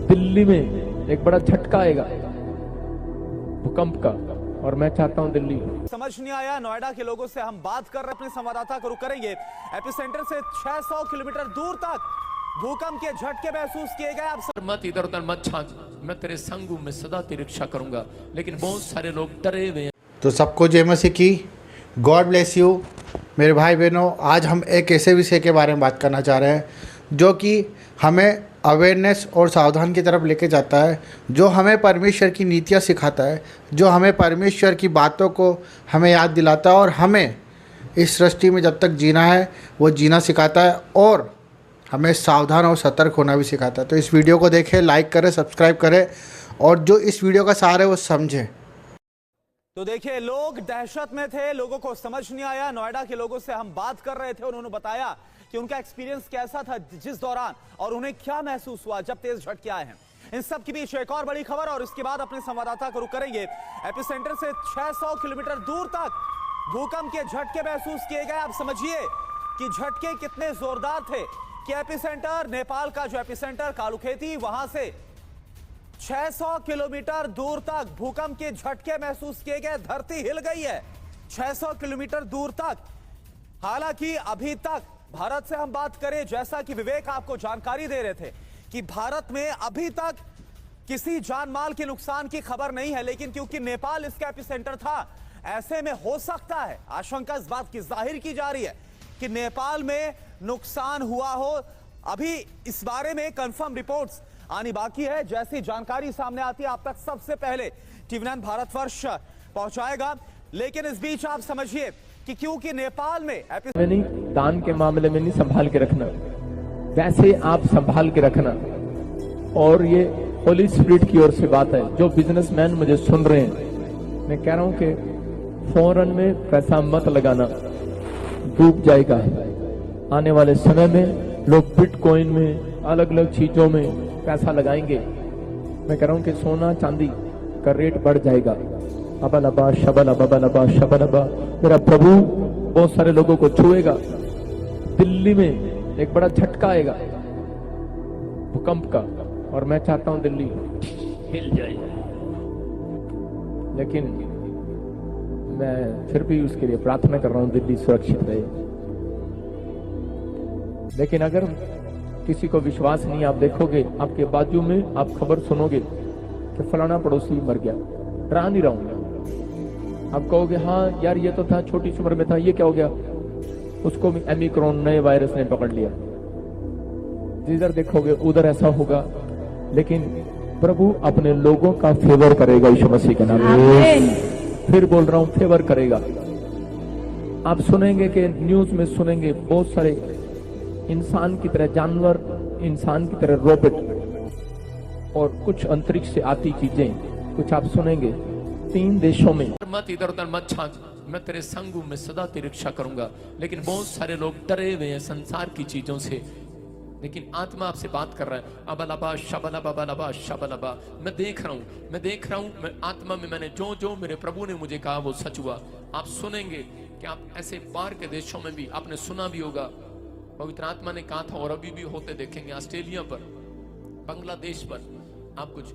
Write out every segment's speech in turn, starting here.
दिल्ली में एक बड़ा झटका आएगा भूकंप का, और मैं चाहता हूं दिल्ली। समझ नहीं आया। नोएडा के लोगों से हम बात कर रहे हैं, अपने संवाददाता को रुक करेंगे। एपिसेंटर से 600 किलोमीटर दूर तक भूकंप के झटके महसूस किए गए। आप मत इधर उधर मत छांच, मैं तेरे संग हूं, मैं सदा तेरी रक्षा करूंगा। लेकिन बहुत सारे लोग डरे हुए हैं। तो सबको जय मसीह की, गॉड ब्लेस यू मेरे भाई बहनों। आज हम एक ऐसे विषय के बारे में बात करना चाह रहे हैं जो कि हमें अवेयरनेस और सावधान की तरफ लेके जाता है, जो हमें परमेश्वर की नीतियाँ सिखाता है, जो हमें परमेश्वर की बातों को हमें याद दिलाता है और हमें इस सृष्टि में जब तक जीना है वो जीना सिखाता है और हमें सावधान और सतर्क होना भी सिखाता है। तो इस वीडियो को देखें, लाइक करें, सब्सक्राइब करें और जो इस वीडियो का सार है वो समझें। तो देखिए, लोग दहशत में थे, लोगों को समझ नहीं आया। नोएडा के लोगों से हम बात कर रहे थे, उन्होंने बताया कि उनका एक्सपीरियंस कैसा था जिस दौरान, और उन्हें क्या महसूस हुआ जब तेज झटके आए हैं। इन सब के बीच एक और बड़ी खबर, और इसके बाद अपने संवाददाता को रुक करेंगे। एपिसेंटर से 600 किलोमीटर दूर तक भूकंप के झटके महसूस किए गए। आप समझिए कि झटके कितने जोरदार थे कि एपिसेंटर, नेपाल का जो एपिसेंटर कालुखेती, वहां से 600 किलोमीटर दूर तक भूकंप के झटके महसूस किए गए। धरती हिल गई है 600 किलोमीटर दूर तक। हालांकि अभी तक भारत से हम बात करें, जैसा कि विवेक आपको जानकारी दे रहे थे कि भारत में अभी तक किसी जान माल के नुकसान की खबर नहीं है, लेकिन क्योंकि नेपाल इसका एपिसेंटर था, ऐसे में हो सकता है, आशंका इस बात की जाहिर की जा रही है कि नेपाल में नुकसान हुआ हो। अभी इस बारे में कंफर्म रिपोर्ट्स आनी बाकी है। जैसी जानकारी सामने आती है आप तक सबसे पहले टीवी9 भारतवर्ष पहुंचाएगा। लेकिन इस बीच आप समझिए कि क्योंकि नेपाल में नहीं, दान के मामले में नहीं, संभाल के रखना, वैसे आप संभाल के रखना। और ये होली स्पिरिट की ओर से बात है। जो बिजनेसमैन मुझे सुन रहे हैं, मैं कह रहा हूं कि फौरन में पैसा मत लगाना, डूब जाएगा। आने वाले समय में लोग बिटकॉइन में, अलग अलग चीजों में पैसा लगाएंगे। मैं कह रहा हूं कि सोना चांदी का रेट बढ़ जाएगा। अबलबा शबलबा बलबा शबलबा। मेरा प्रभु बहुत सारे लोगों को छुएगा। दिल्ली में एक बड़ा झटका आएगा भूकंप का, और मैं चाहता हूं दिल्ली हिल जाए। लेकिन मैं फिर भी उसके लिए प्रार्थना कर रहा हूं, दिल्ली सुरक्षित रहे। लेकिन अगर किसी को विश्वास नहीं, आप देखोगे आपके बाजू में आप खबर सुनोगे कि फलाना पड़ोसी मर गया, डरा नहीं रहूंगा। आप कहोगे हाँ यार ये तो था, छोटी उम्र में था, ये क्या हो गया, उसको भी ओमिक्रॉन नए वायरस ने पकड़ लिया। जिधर देखोगे उधर ऐसा होगा। लेकिन प्रभु अपने लोगों का फेवर करेगा यीशु मसीह के नाम में। फिर बोल रहा हूं, फेवर करेगा। आप सुनेंगे कि न्यूज में सुनेंगे बहुत सारे इंसान की तरह जानवर, इंसान की तरह रोबोट और कुछ अंतरिक्ष से आती चीजें, कुछ आप सुनेंगे 3 देशों में। मत इधर उधर मत छांच, मैं तेरे संग हूं, मैं सदा तेरी रक्षा करूंगा। लेकिन बहुत सारे लोग डरे हुए हैं संसार की चीजों से। लेकिन आत्मा आपसे बात कर रहा है। अबलबा शबलबा बलबा शबलबा। मैं देख रहा हूं, मैं आत्मा में मैंने जो मेरे प्रभु ने मुझे कहा वो सच हुआ। आप सुनेंगे कि आप ऐसे बाहर के देशों में भी आपने सुना भी होगा, पवित्र आत्मा ने कहा था, और अभी भी होते देखेंगे। ऑस्ट्रेलिया पर, बांग्लादेश पर आप कुछ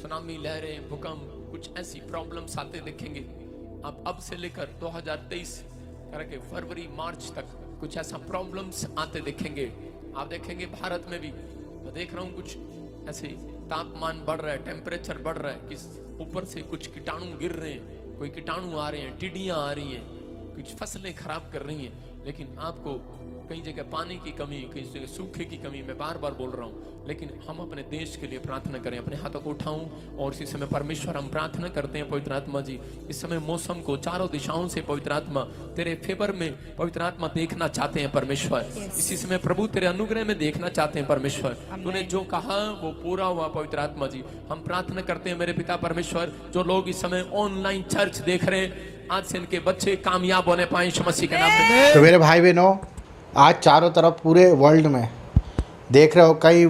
सुनामी लहरें, भूकंप, कुछ ऐसी प्रॉब्लम्स आते देखेंगे। आप अब से लेकर 2023 के फरवरी मार्च तक कुछ ऐसा प्रॉब्लम्स आते देखेंगे। आप देखेंगे भारत में भी, मैं देख रहा हूँ कुछ ऐसे तापमान बढ़ रहा है, टेम्परेचर बढ़ रहा है, कि ऊपर से कुछ कीटाणु गिर रहे हैं, कोई कीटाणु आ रहे हैं, टिड्डियां आ रही हैं, कुछ फसलें खराब कर रही हैं। लेकिन आपको कई जगह पानी की कमी, कई जगह सूखे की कमी, मैं बार बार बोल रहा हूँ। लेकिन हम अपने देश के लिए प्रार्थना करें। अपने हाथों को उठाऊं और इसी समय परमेश्वर हम प्रार्थना करते हैं, पवित्र आत्मा जी, इस समय मौसम को चारों दिशाओं से पवित्र आत्मा तेरे फेवर में पवित्र आत्मा देखना चाहते हैं परमेश्वर। इसी समय प्रभु तेरे अनुग्रह में देखना चाहते हैं परमेश्वर। तूने जो कहा वो पूरा हुआ पवित्र आत्मा जी। हम प्रार्थना करते हैं मेरे पिता परमेश्वर, जो लोग इस समय ऑनलाइन चर्च देख रहे हैं, आज से इनके बच्चे कामयाब होने पाए यीशु मसीह के नाम में। तो मेरे भाई बहनों, आज चारों तरफ पूरे वर्ल्ड में देख रहे हो, कहीं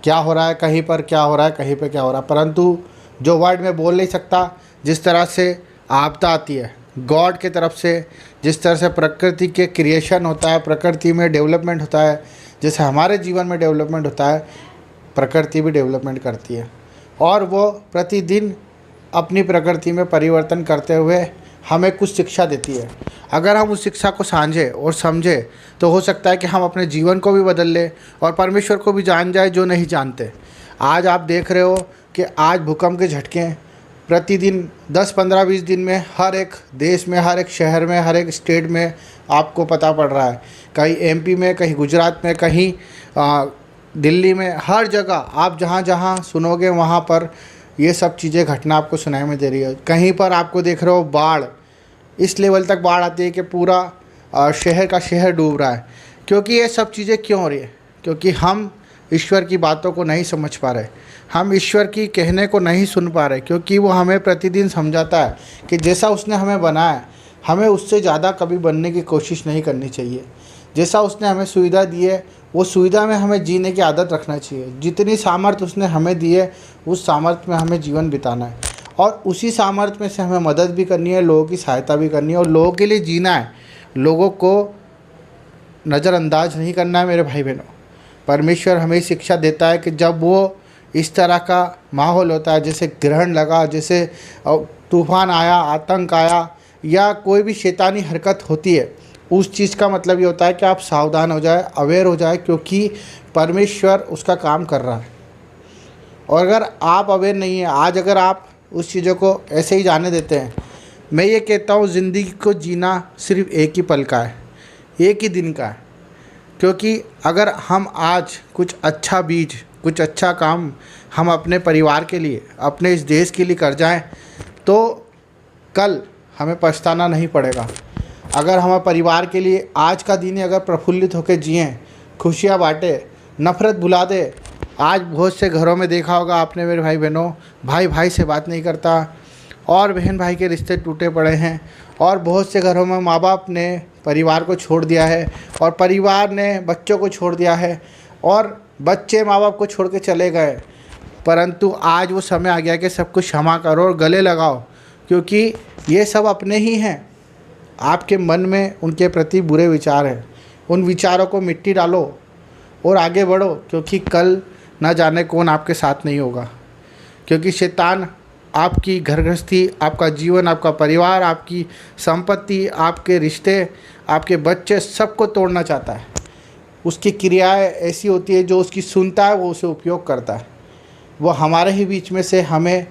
क्या हो रहा है, कहीं पर क्या हो रहा है, कहीं पर क्या हो रहा है, परंतु जो वर्ड में बोल नहीं सकता, जिस तरह से आपदा आती है गॉड के तरफ से, जिस तरह से प्रकृति के क्रिएशन होता है, प्रकृति में डेवलपमेंट होता है, जैसे हमारे जीवन में डेवलपमेंट होता है, प्रकृति भी डेवलपमेंट करती है और वो प्रतिदिन अपनी प्रकृति में परिवर्तन करते हुए हमें कुछ शिक्षा देती है। अगर हम उस शिक्षा को समझें और समझें तो हो सकता है कि हम अपने जीवन को भी बदल लें और परमेश्वर को भी जान जाए जो नहीं जानते। आज आप देख रहे हो कि आज भूकंप के झटके प्रतिदिन 10, 15, 20 दिन में हर एक देश में, हर एक शहर में, हर एक स्टेट में आपको पता पड़ रहा है। कहीं एमपी में, कहीं गुजरात में, कहीं दिल्ली में, हर जगह आप जहाँ जहाँ सुनोगे वहाँ पर ये सब चीज़ें घटना आपको सुनाई में दे रही है। कहीं पर आपको देख रहे हो बाढ़, इस लेवल तक बाढ़ आती है कि पूरा शहर का शहर डूब रहा है। क्योंकि ये सब चीज़ें क्यों हो रही है? क्योंकि हम ईश्वर की बातों को नहीं समझ पा रहे, हम ईश्वर की कहने को नहीं सुन पा रहे। क्योंकि वो हमें प्रतिदिन समझाता है कि जैसा उसने हमें बनाया, हमें उससे ज़्यादा कभी बनने की कोशिश नहीं करनी चाहिए। जैसा उसने हमें सुविधा दी है, वो सुविधा में हमें जीने की आदत रखना चाहिए। जितनी सामर्थ्य उसने हमें दी है, उस सामर्थ्य में हमें जीवन बिताना है और उसी सामर्थ्य में से हमें मदद भी करनी है, लोगों की सहायता भी करनी है और लोगों के लिए जीना है। लोगों को नज़रअंदाज नहीं करना है। मेरे भाई बहनों, परमेश्वर हमें शिक्षा देता है कि जब वो इस तरह का माहौल होता है, जैसे ग्रहण लगा, जैसे तूफान आया, आतंक आया या कोई भी शैतानी हरकत होती है, उस चीज़ का मतलब ये होता है कि आप सावधान हो जाए, अवेयर हो जाए, क्योंकि परमेश्वर उसका काम कर रहा है। और अगर आप अवेयर नहीं है, आज अगर आप उस चीज़ों को ऐसे ही जाने देते हैं, मैं ये कहता हूँ ज़िंदगी को जीना सिर्फ एक ही पल का है, एक ही दिन का है। क्योंकि अगर हम आज कुछ अच्छा बीज, कुछ अच्छा काम हम अपने परिवार के लिए, अपने इस देश के लिए कर जाएं, तो कल हमें पछताना नहीं पड़ेगा। अगर हम परिवार के लिए आज का दिन अगर प्रफुल्लित होकर जिएं, खुशियाँ बांटें, नफ़रत भुला दे। आज बहुत से घरों में देखा होगा आपने मेरे भाई बहनों, भाई भाई से बात नहीं करता और बहन भाई के रिश्ते टूटे पड़े हैं और बहुत से घरों में माँ बाप ने परिवार को छोड़ दिया है और परिवार ने बच्चों को छोड़ दिया है और बच्चे माँ बाप को छोड़ के चले गए। परंतु आज वो समय आ गया कि सब कुछ क्षमा करो और गले लगाओ, क्योंकि ये सब अपने ही हैं। आपके मन में उनके प्रति बुरे विचार हैं, उन विचारों को मिट्टी डालो और आगे बढ़ो, क्योंकि कल ना जाने कौन आपके साथ नहीं होगा। क्योंकि शैतान आपकी घर गृहस्थी, आपका जीवन, आपका परिवार, आपकी संपत्ति, आपके रिश्ते, आपके बच्चे, सबको तोड़ना चाहता है। उसकी क्रियाएं ऐसी होती है, जो उसकी सुनता है वो उसे उपयोग करता है। वो हमारे ही बीच में से हमें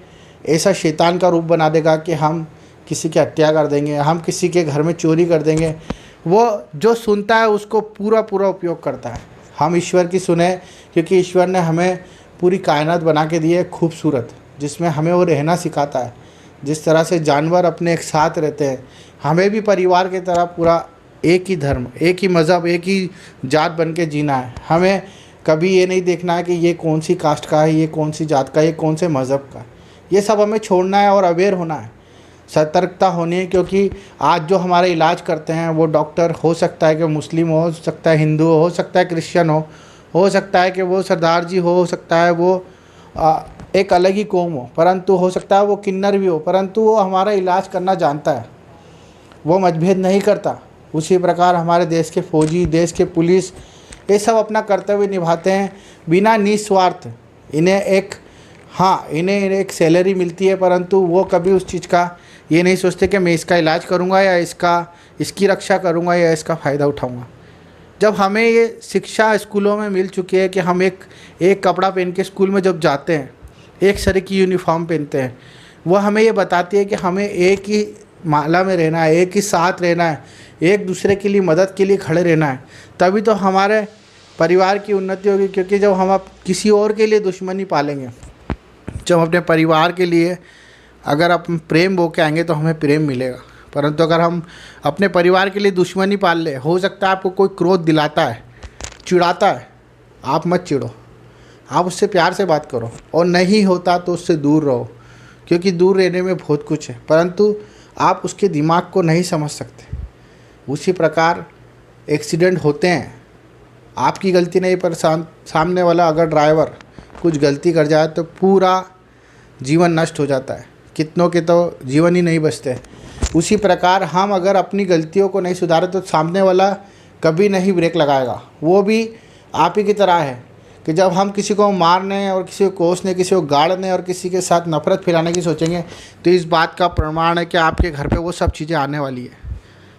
ऐसा शैतान का रूप बना देगा कि हम किसी की हत्या कर देंगे, हम किसी के घर में चोरी कर देंगे। वो जो सुनता है उसको पूरा पूरा उपयोग करता है। हम ईश्वर की सुने, क्योंकि ईश्वर ने हमें पूरी कायनात बना के दी है खूबसूरत, जिसमें हमें वो रहना सिखाता है। जिस तरह से जानवर अपने एक साथ रहते हैं, हमें भी परिवार की तरह पूरा एक ही धर्म, एक ही मज़हब, एक ही जात बन के जीना है। हमें कभी ये नहीं देखना है कि ये कौन सी कास्ट का है, ये कौन सी जात का है, ये कौन से मज़हब का है। ये सब हमें छोड़ना है और अवेयर होना है, सतर्कता होनी है। क्योंकि आज जो हमारा इलाज करते हैं वो डॉक्टर, हो सकता है कि मुस्लिम हो सकता है हिंदू हो सकता है क्रिश्चियन हो सकता है कि वो सरदार जी हो सकता है वो एक अलग ही कौम हो, परंतु हो सकता है वो किन्नर भी हो, परंतु वो हमारा इलाज करना जानता है, वो मतभेद नहीं करता। उसी प्रकार हमारे देश के फौजी, देश के पुलिस, ये सब अपना कर्तव्य निभाते हैं बिना निस्वार्थ। इन्हें एक सैलरी मिलती है, परंतु वो कभी उस चीज़ का ये नहीं सोचते कि मैं इसका इलाज करूँगा या इसकी रक्षा करूँगा या इसका फ़ायदा उठाऊँगा। जब हमें ये शिक्षा स्कूलों में मिल चुकी है कि हम एक कपड़ा पहन के स्कूल में जब जाते हैं, एक सर की यूनिफॉर्म पहनते हैं, वो हमें ये बताती है कि हमें एक ही माला में रहना है, एक ही साथ रहना है, एक दूसरे के लिए मदद के लिए खड़े रहना है। तभी तो हमारे परिवार की उन्नति होगी। क्योंकि जब हम किसी और के लिए दुश्मनी पालेंगे, जब अपने परिवार के लिए अगर हम प्रेम बो के आएंगे तो हमें प्रेम मिलेगा। परंतु अगर हम अपने परिवार के लिए दुश्मनी पाल ले, हो सकता है आपको कोई क्रोध दिलाता है, चिढ़ाता है, आप मत चिढ़ो, आप उससे प्यार से बात करो, और नहीं होता तो उससे दूर रहो। क्योंकि दूर रहने में बहुत कुछ है, परंतु आप उसके दिमाग को नहीं समझ सकते। उसी प्रकार एक्सीडेंट होते हैं, आपकी गलती नहीं, पर सामने वाला अगर ड्राइवर कुछ गलती कर जाए तो पूरा जीवन नष्ट हो जाता है, कितनों के तो जीवन ही नहीं बचते। उसी प्रकार हम अगर अपनी गलतियों को नहीं सुधारे तो सामने वाला कभी नहीं ब्रेक लगाएगा। वो भी आप ही की तरह है, कि जब हम किसी को मारने और किसी को कोसने, किसी को गाड़ने और किसी के साथ नफरत फैलाने की सोचेंगे, तो इस बात का प्रमाण है कि आपके घर पे वो सब चीज़ें आने वाली है।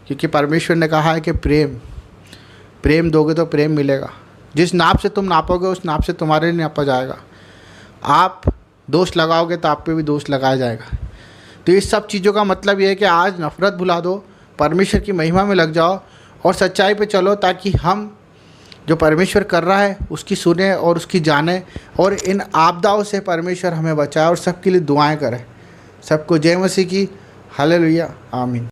क्योंकि परमेश्वर ने कहा है कि प्रेम दोगे तो प्रेम मिलेगा। जिस नाप से तुम नापोगे उस नाप से तुम्हारे लिए नापा जाएगा। आप दोष लगाओगे तो आप पे भी दोष लगाया जाएगा। तो इस सब चीज़ों का मतलब ये है कि आज नफ़रत भुला दो, परमेश्वर की महिमा में लग जाओ और सच्चाई पे चलो, ताकि हम जो परमेश्वर कर रहा है उसकी सुने और उसकी जाने, और इन आपदाओं से परमेश्वर हमें बचाए और सबके लिए दुआएं करें। सबको जय मसीह की। हालेलुया, आमीन।